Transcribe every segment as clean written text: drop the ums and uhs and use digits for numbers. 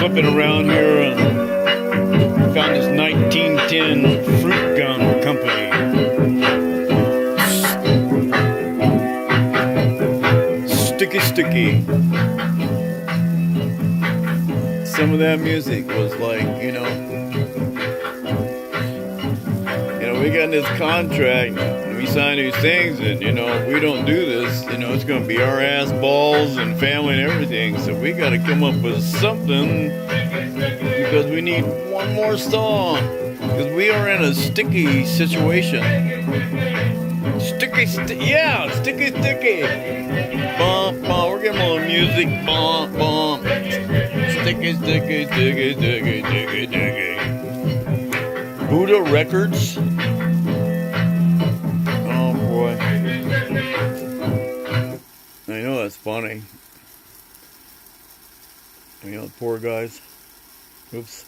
flipping around here and found this 1910 fruit gum company. Sticky. Some of that music was like, we got this contract, and we signed these things, and we don't do this, it's gonna be our ass balls and family and everything. So we gotta come up with something because we need one more song because we are in a sticky situation. Sticky. Bump, bump. We're getting a little music. Bump, bump. Sticky. Buddha Records. Oh boy. I know that's funny. The poor guys. Oops.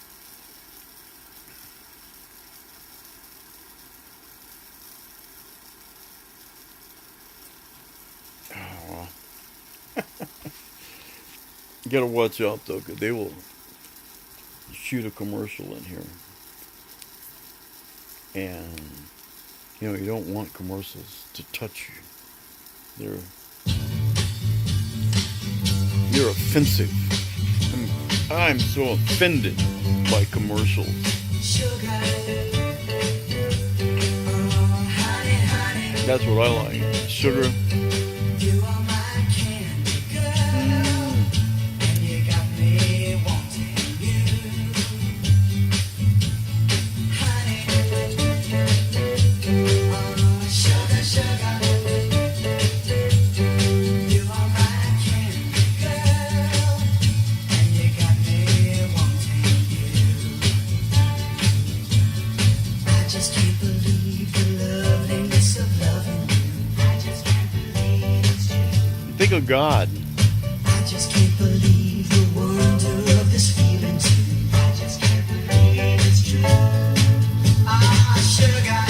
You gotta watch out though, because they will shoot a commercial in here. And, you don't want commercials to touch you. They're offensive. I'm so offended by commercials. That's what I like. Sugar. Think of God. I just can't believe the wonder of this feeling too. I just can't believe it's true. Sugar.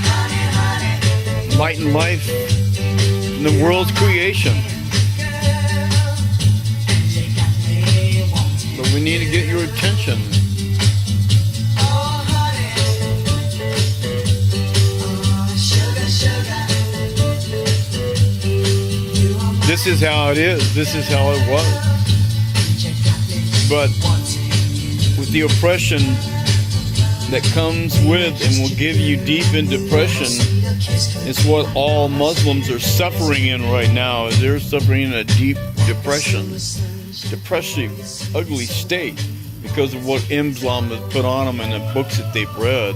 Honey. Light and life in the world's creation. But we need to get your attention. This is how it is. This is how it was. But with the oppression that comes with and will give you deep in depression, it's what all Muslims are suffering in right now. They're suffering in a deep depression, depressive, ugly state because of what Islam has put on them and the books that they've read.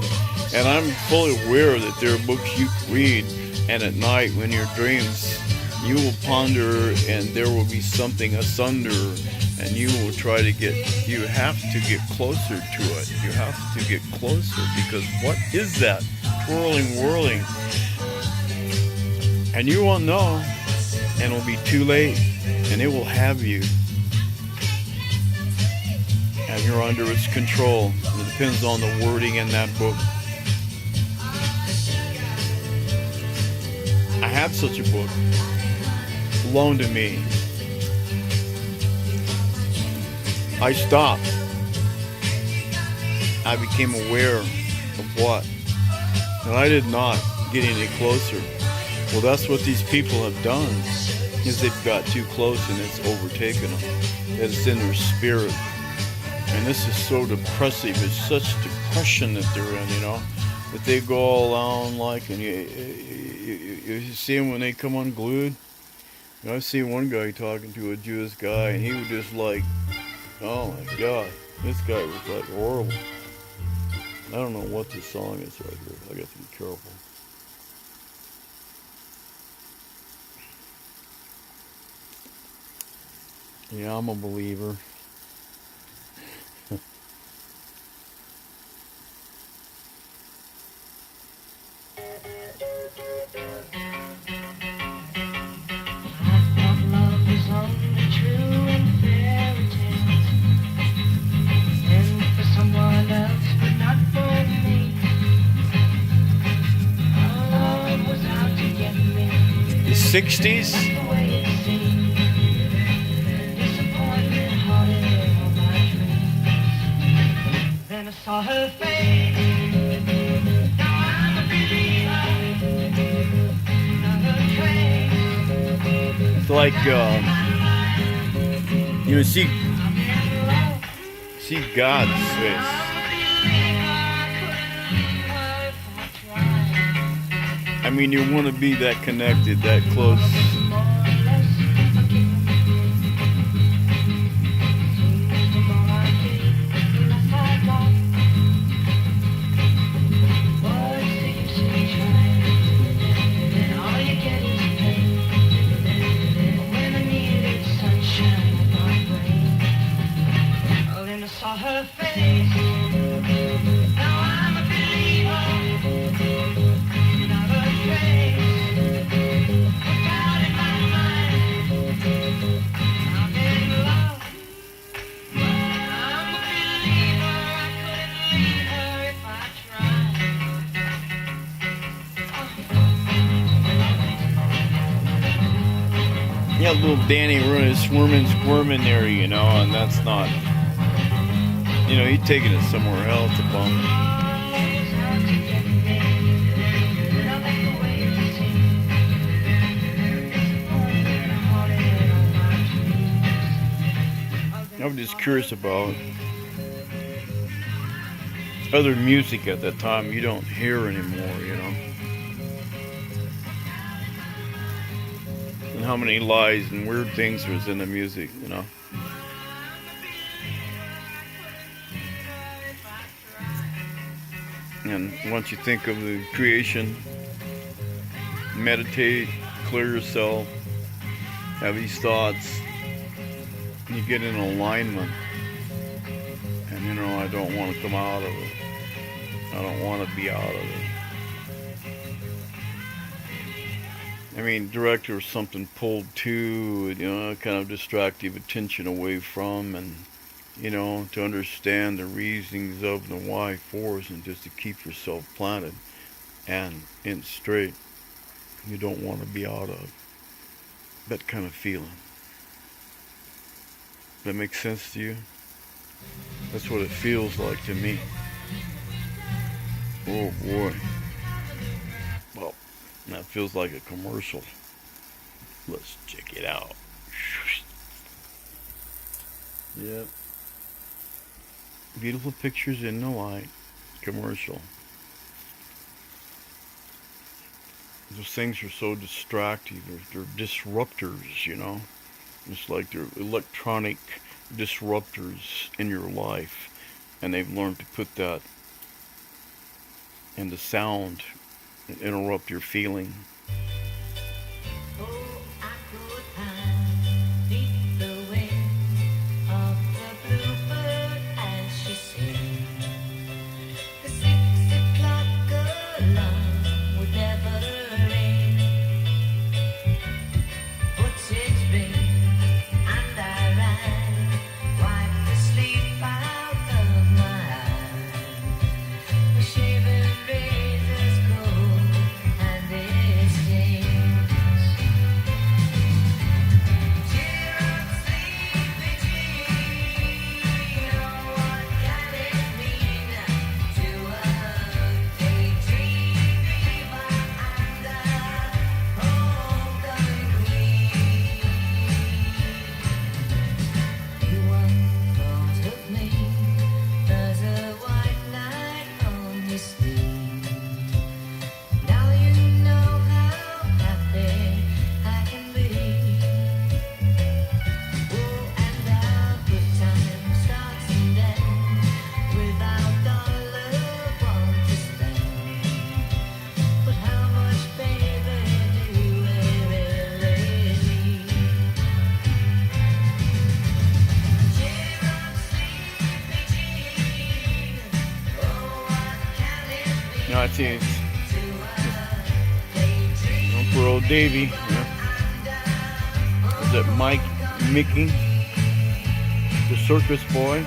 And I'm fully aware that there are books you can read, and at night when your dreams, you will ponder and there will be something asunder, and you will try to you have to get closer to it. You have to get closer, because what is that whirling? And you won't know, and it'll be too late, and it will have you. And you're under its control. It depends on the wording in that book. I have such a book loaned to me. I stopped. I became aware of what? And I did not get any closer. Well, that's what these people have done, is they've got too close and it's overtaken them. It's in their spirit. And this is so depressive. It's such depression that they're in, that they go all around like, and you see them when they come unglued. I see one guy talking to a Jewish guy, and he was just like, oh my God, this guy was like horrible. I don't know what this song is right here. I got to be careful. Yeah, I'm a believer. The 60s? It's like see God's face. I mean, you want to be that connected, that close. Saw her face. Now I'm a believer. Not a trace. Out in my mind. I'm in love. I'm a believer. I couldn't leave her if I tried. Yeah, little Danny running, squirming there, and that's not. He's taking it somewhere else, a bum. I'm just curious about other music at that time you don't hear anymore, And how many lies and weird things there's in the music, And once you think of the creation, meditate, clear yourself, have these thoughts, you get in alignment. And I don't want to come out of it. I don't want to be out of it. I mean, direct or something pulled to, kind of distract your attention away from, and to understand the reasonings of the why force, and just to keep yourself planted and in straight. You don't want to be out of that kind of feeling. That makes sense to you? That's what it feels like to me. Oh boy. Well, that feels like a commercial. Let's check it out. Yep. Beautiful pictures in the light. Commercial. Those things are so distracting. They're disruptors, It's like they're electronic disruptors in your life. And they've learned to put that into sound and interrupt your feeling. I see it's Uncle Old Davy. Is that Mike Mickey, the circus boy?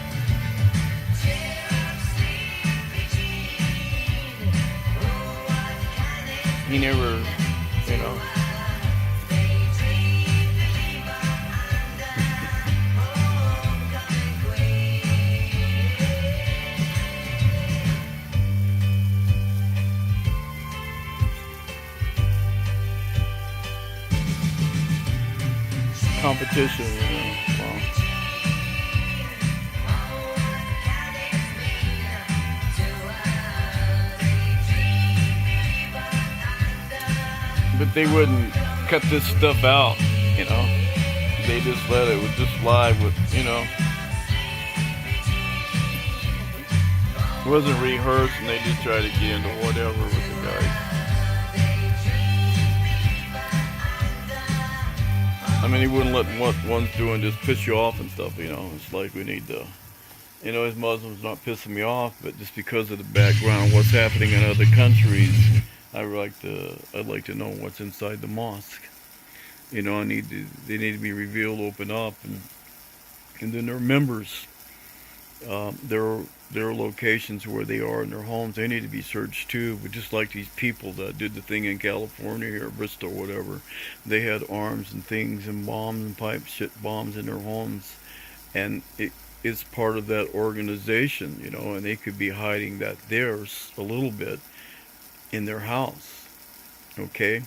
He never, competition, you know. Wow. But they wouldn't cut this stuff out, you know. They just let it was just live with, you know. It wasn't rehearsed, and they just tried to get into whatever with the guys. I mean, he wouldn't let what one's doing just piss you off and stuff, you know. It's like we need to, you know, as Muslims not pissing me off, but just because of the background, what's happening in other countries, I'd like to know what's inside the mosque. You know, they need to be revealed, open up, and then their members, their locations where they are in their homes, they need to be searched too. But just like these people that did the thing in California or Bristol, or whatever, they had arms and things and bombs and pipe shit bombs in their homes, and it's part of that organization, you know, and they could be hiding that theirs a little bit in their house, okay,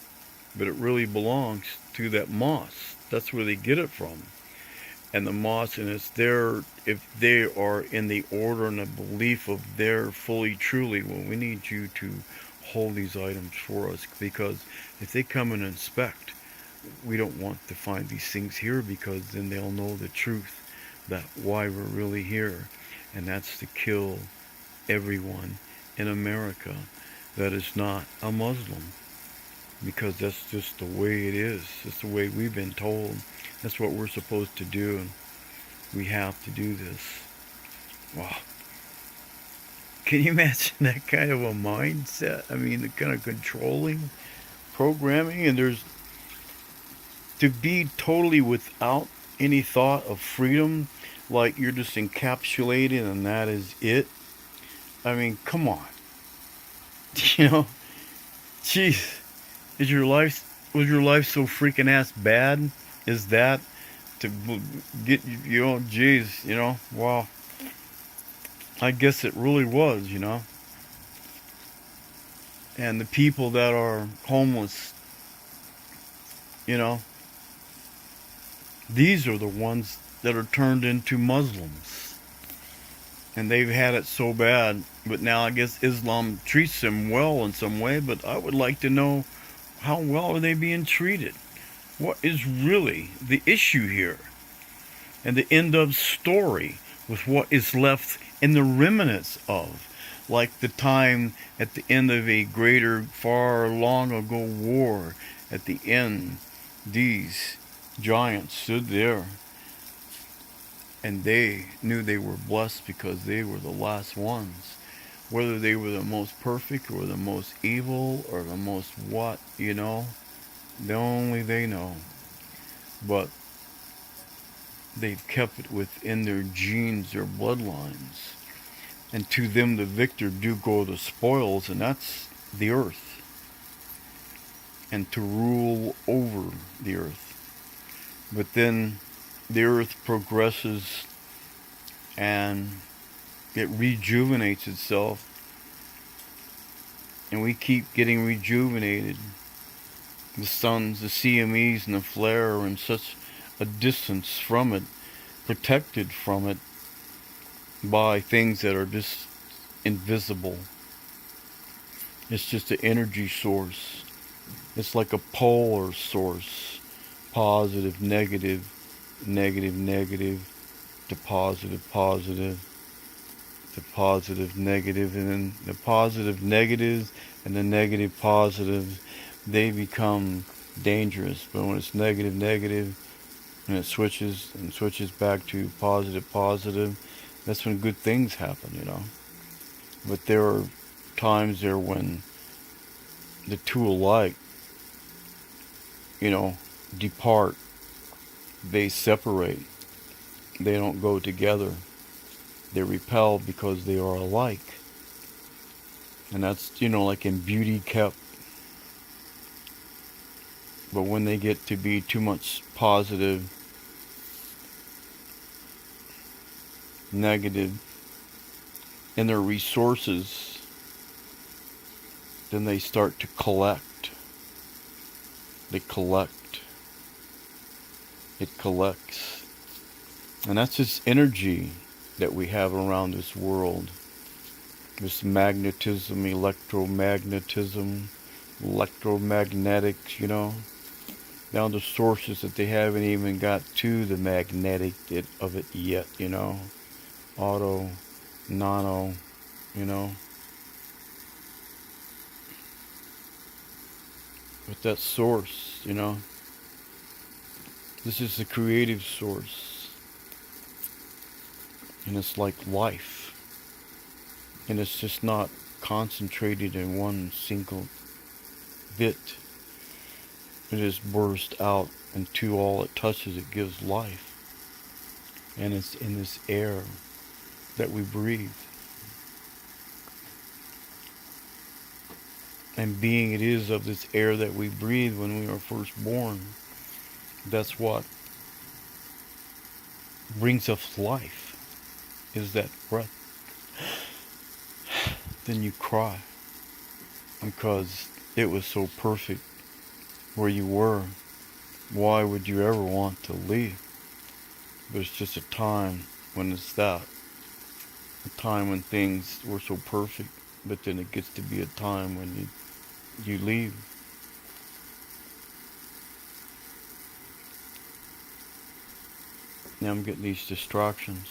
but it really belongs to that mosque. That's where they get it from. And the mosque, and it's there, if they are in the order and the belief of their fully truly, well, we need you to hold these items for us, because if they come and inspect, we don't want to find these things here, because then they'll know the truth, that why we're really here, and that's to kill everyone in America that is not a Muslim, because that's just the way it is. It's the way we've been told. That's what we're supposed to do, and we have to do this. Wow. Can you imagine that kind of a mindset? I mean, the kind of controlling programming, and there's to be totally without any thought of freedom, like you're just encapsulated and that is it. I mean, come on. You know, jeez, was your life so freaking ass bad? Is that to get, you know, geez, you know, wow. I guess it really was, you know. And the people that are homeless, you know, these are the ones that are turned into Muslims. And they've had it so bad, but now I guess Islam treats them well in some way, but I would like to know, how well are they being treated? What is really the issue here? And the end of story with what is left in the remnants of, like the time at the end of a greater, far long ago war, at the end, these giants stood there, and they knew they were blessed because they were the last ones. Whether they were the most perfect or the most evil or the most what, you know, only they know. But they've kept it within their genes, their bloodlines. And to them the victor do go the spoils, and that's the earth. And to rule over the earth. But then the earth progresses and it rejuvenates itself, and we keep getting rejuvenated. The suns, the CMEs, and the flare are in such a distance from it, protected from it by things that are just invisible. It's just an energy source. It's like a polar source. Positive, negative, negative, negative, to positive, positive, to positive, negative, and then the positive negatives and the negative positives, they become dangerous. But when it's negative, negative, and it switches back to positive, positive, that's when good things happen, you know. But there are times there when the two alike, you know, depart. They separate. They don't go together. They repel because they are alike. And that's, you know, like in beauty kept. But when they get to be too much positive, negative in their resources, then they start to collect. They collect. it collects. And that's this energy that we have around this world. This magnetism, electromagnetics, down to sources that they haven't even got to the magnetic of it yet, auto, nano, you know. But that source, this is the creative source. And it's like life. And it's just not concentrated in one single bit. It is burst out into all it touches, it gives life. And it's in this air that we breathe. And being it is of this air that we breathe when we are first born, that's what brings us life, is that breath. Then you cry because it was so perfect where you were. Why would you ever want to leave? But it's just a time when it's that. A time when things were so perfect, but then it gets to be a time when you leave. Now I'm getting these distractions.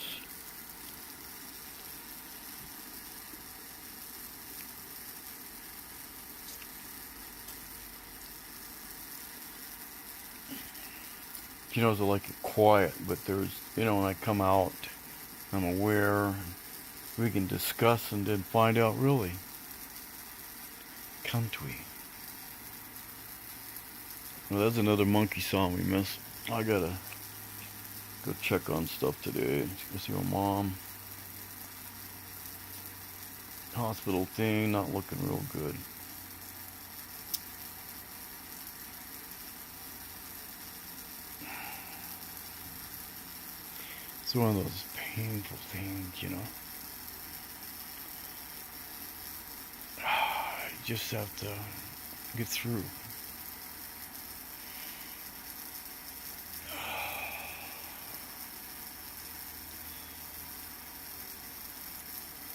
I like it quiet, but there's, when I come out, I'm aware, we can discuss and then find out really. Can't we? Well, that's another monkey song we missed. I gotta go check on stuff today. Go see my mom. Hospital thing, not looking real good. It's one of those painful things, You just have to get through.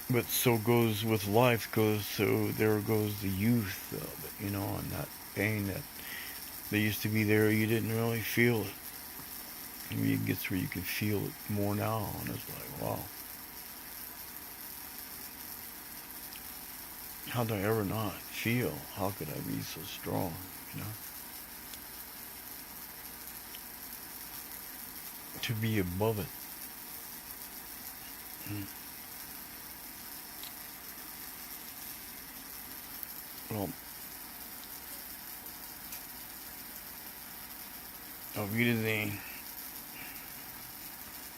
But so goes with life, so there goes the youth of it, and that pain that used to be there, you didn't really feel it. Maybe it gets where you can feel it more now, and it's like, wow. How did I ever not feel? How could I be so strong, To be above it. Well, Aveda Zane.